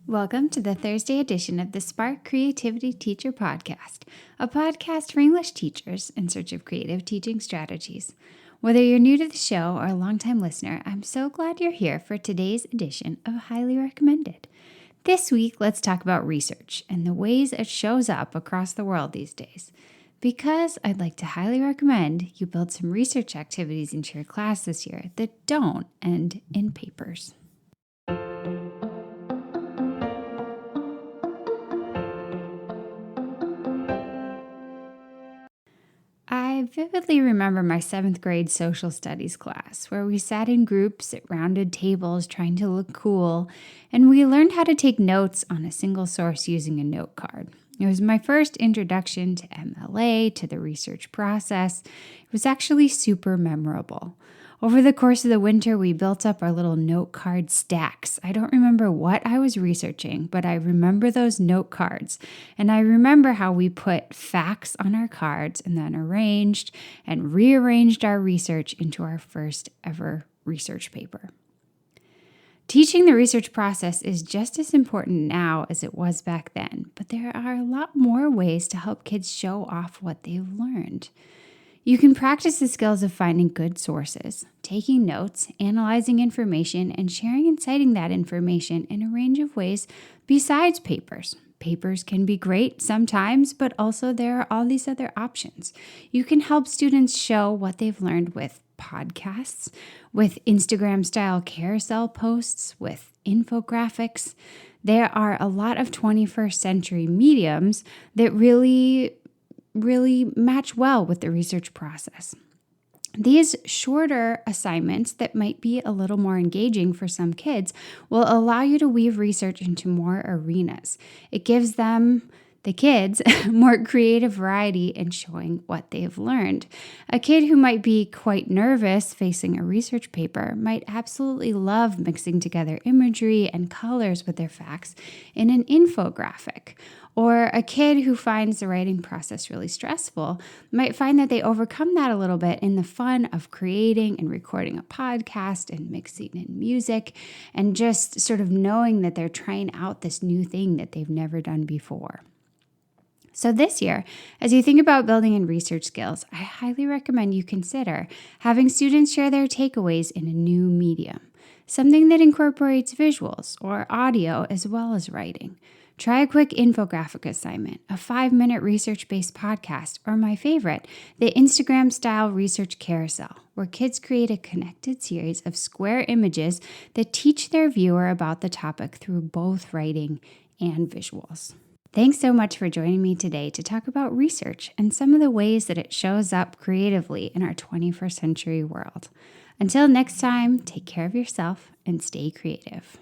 Welcome to the Thursday edition of the Spark Creativity Teacher Podcast, a podcast for English teachers in search of creative teaching strategies. Whether you're new to the show or a longtime listener, I'm so glad you're here for today's edition of Highly Recommended. This week, let's talk about research and the ways it shows up across the world these days. Because I'd like to highly recommend you build some research activities into your class this year that don't end in papers. I vividly remember my 7th grade social studies class, where we sat in groups at rounded tables trying to look cool, and we learned how to take notes on a single source using a note card. It was my first introduction to MLA, to the research process. It was actually super memorable. Over the course of the winter, we built up our little note card stacks. I don't remember what I was researching, but I remember those note cards. And I remember how we put facts on our cards and then arranged and rearranged our research into our first ever research paper. Teaching the research process is just as important now as it was back then, but there are a lot more ways to help kids show off what they've learned. You can practice the skills of finding good sources, taking notes, analyzing information, and sharing and citing that information in a range of ways besides papers. Papers can be great sometimes, but also there are all these other options. You can help students show what they've learned with podcasts, with Instagram-style carousel posts, with infographics. There are a lot of 21st century mediums that really match well with the research process. These shorter assignments that might be a little more engaging for some kids will allow you to weave research into more arenas. It gives them, the kids, more creative variety in showing what they've learned. A kid who might be quite nervous facing a research paper might absolutely love mixing together imagery and colors with their facts in an infographic. Or a kid who finds the writing process really stressful might find that they overcome that a little bit in the fun of creating and recording a podcast and mixing in music and just sort of knowing that they're trying out this new thing that they've never done before. So this year, as you think about building in research skills, I highly recommend you consider having students share their takeaways in a new medium, something that incorporates visuals or audio as well as writing. Try a quick infographic assignment, a 5-minute research-based podcast, or my favorite, the Instagram-style research carousel, where kids create a connected series of square images that teach their viewer about the topic through both writing and visuals. Thanks so much for joining me today to talk about research and some of the ways that it shows up creatively in our 21st century world. Until next time, take care of yourself and stay creative.